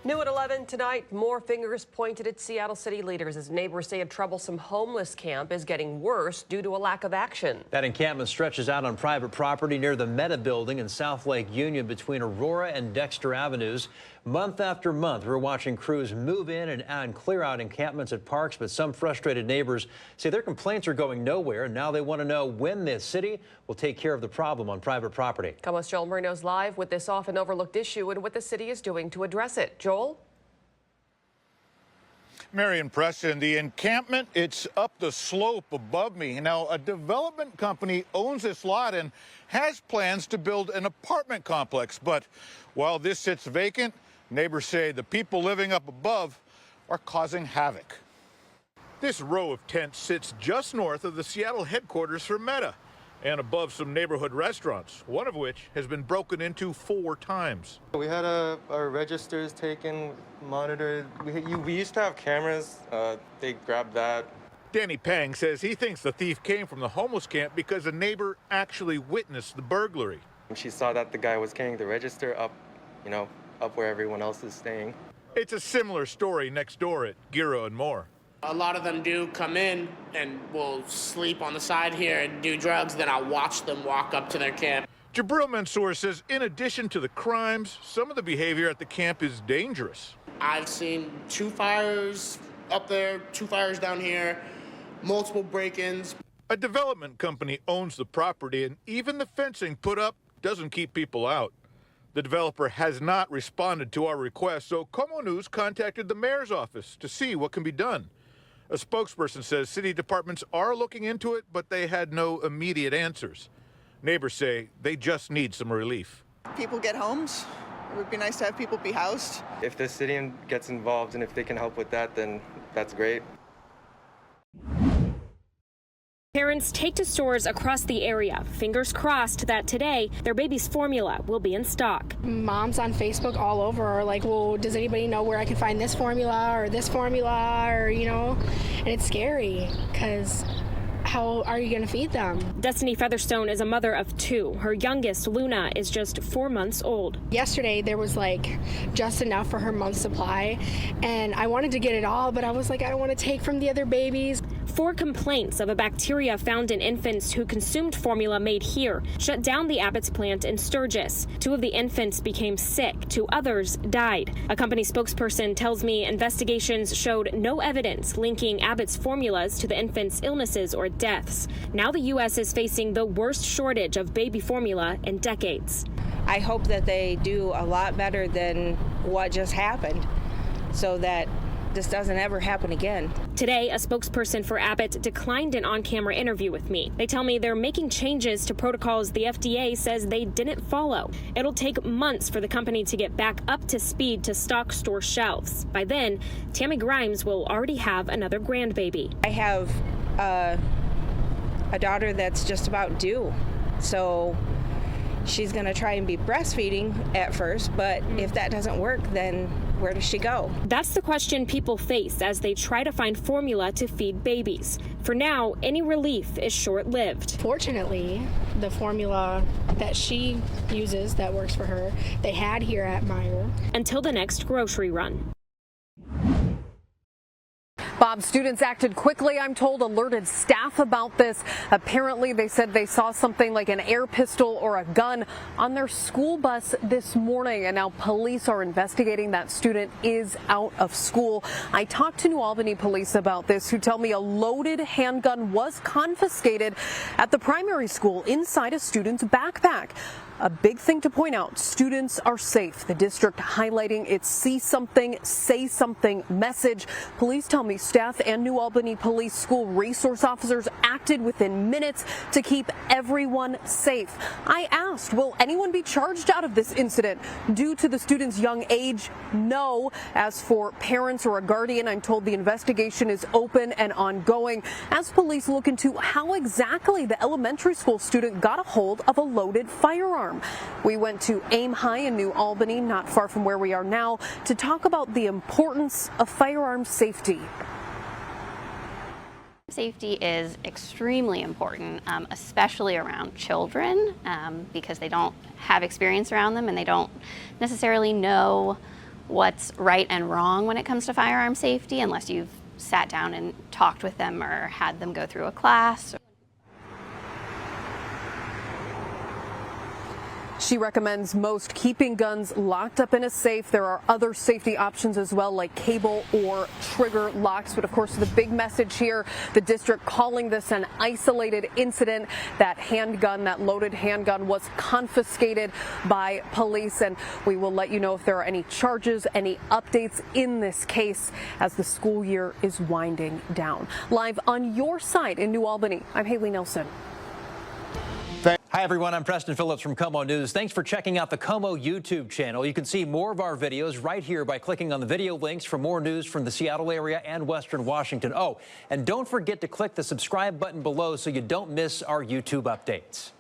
New at 11 tonight, more fingers pointed at Seattle city leaders as neighbors say a troublesome homeless camp is getting worse due to a lack of action. That encampment stretches out on private property near the Meta building in South Lake Union between Aurora and Dexter Avenues. Month after month, we're watching crews move in and clear out encampments at parks, but some frustrated neighbors say their complaints are going nowhere, and now they want to know when the city will take care of the problem on private property. KOMO's Joel Marino's live with this often overlooked issue and what the city is doing to address it. Joel? Mary and Preston, the encampment, it's up the slope above me. Now, a development company owns this lot and has plans to build an apartment complex. But while this sits vacant, neighbors say the people living up above are causing havoc. This row of tents sits just north of the Seattle headquarters for Meta and above some neighborhood restaurants, one of which has been broken into 4 times. We had our registers taken, monitored. We used to have cameras. They grabbed that. Danny Pang says he thinks the thief came from the homeless camp because a neighbor actually witnessed the burglary. She saw that the guy was carrying the register up, up where everyone else is staying. It's a similar story next door at Giro and More. A lot of them do come in and will sleep on the side here and do drugs. Then I'll watch them walk up to their camp. Jabril Mansour says in addition to the crimes, some of the behavior at the camp is dangerous. I've seen 2 fires up there, 2 fires down here, multiple break-ins. A development company owns the property, and even the fencing put up doesn't keep people out. The developer has not responded to our request, so KOMO News contacted the mayor's office to see what can be done. A spokesperson says city departments are looking into it, but they had no immediate answers. Neighbors say they just need some relief. People get homes. It would be nice to have people be housed. If the city gets involved and if they can help with that, then that's great. Parents take to stores across the area, fingers crossed that today their baby's formula will be in stock. Moms on Facebook all over are like, well, does anybody know where I can find this formula or, and it's scary because how are you going to feed them? Destiny Featherstone is a mother of 2. Her youngest, Luna, is just 4 months old. Yesterday, there was just enough for her month's supply, and I wanted to get it all, but I was like, I don't want to take from the other babies. 4 complaints of a bacteria found in infants who consumed formula made here shut down the Abbott's plant in Sturgis. 2 of the infants became sick. 2 others died. A company spokesperson tells me investigations showed no evidence linking Abbott's formulas to the infants' illnesses or deaths. Now the U.S. is facing the worst shortage of baby formula in decades. I hope that they do a lot better than what just happened so that this doesn't ever happen again. Today, a spokesperson for Abbott declined an on-camera interview with me. They tell me they're making changes to protocols the FDA says they didn't follow. It'll take months for the company to get back up to speed to stock store shelves. By then, Tammy Grimes will already have another grandbaby. I have a daughter that's just about due, so she's going to try and be breastfeeding at first, but if that doesn't work, then where does she go? That's the question people face as they try to find formula to feed babies. For now, any relief is short-lived. Fortunately, the formula that she uses that works for her, they had here at Meijer. Until the next grocery run. Bob, students acted quickly, I'm told, alerted staff about this. Apparently, they said they saw something like an air pistol or a gun on their school bus this morning, and now police are investigating. That student is out of school. I talked to New Albany police about this, who tell me a loaded handgun was confiscated at the primary school inside a student's backpack. A big thing to point out, students are safe. The district highlighting its see something, say something message. Police tell me staff and New Albany Police school resource officers acted within minutes to keep everyone safe. I asked, will anyone be charged out of this incident due to the student's young age? No. As for parents or a guardian, I'm told the investigation is open and ongoing as police look into how exactly the elementary school student got a hold of a loaded firearm. We went to Aim High in New Albany, not far from where we are now, to talk about the importance of firearm safety. Safety is extremely important, especially around children, because they don't have experience around them and they don't necessarily know what's right and wrong when it comes to firearm safety unless you've sat down and talked with them or had them go through a class. She recommends most keeping guns locked up in a safe. There are other safety options as well, like cable or trigger locks. But of course, the big message here, the district calling this an isolated incident. That handgun, that loaded handgun, was confiscated by police. And we will let you know if there are any charges, any updates in this case as the school year is winding down. Live on your side in New Albany, I'm Haley Nelson. Hi, everyone. I'm Preston Phillips from KOMO News. Thanks for checking out the KOMO YouTube channel. You can see more of our videos right here by clicking on the video links for more news from the Seattle area and Western Washington. Oh, and don't forget to click the subscribe button below so you don't miss our YouTube updates.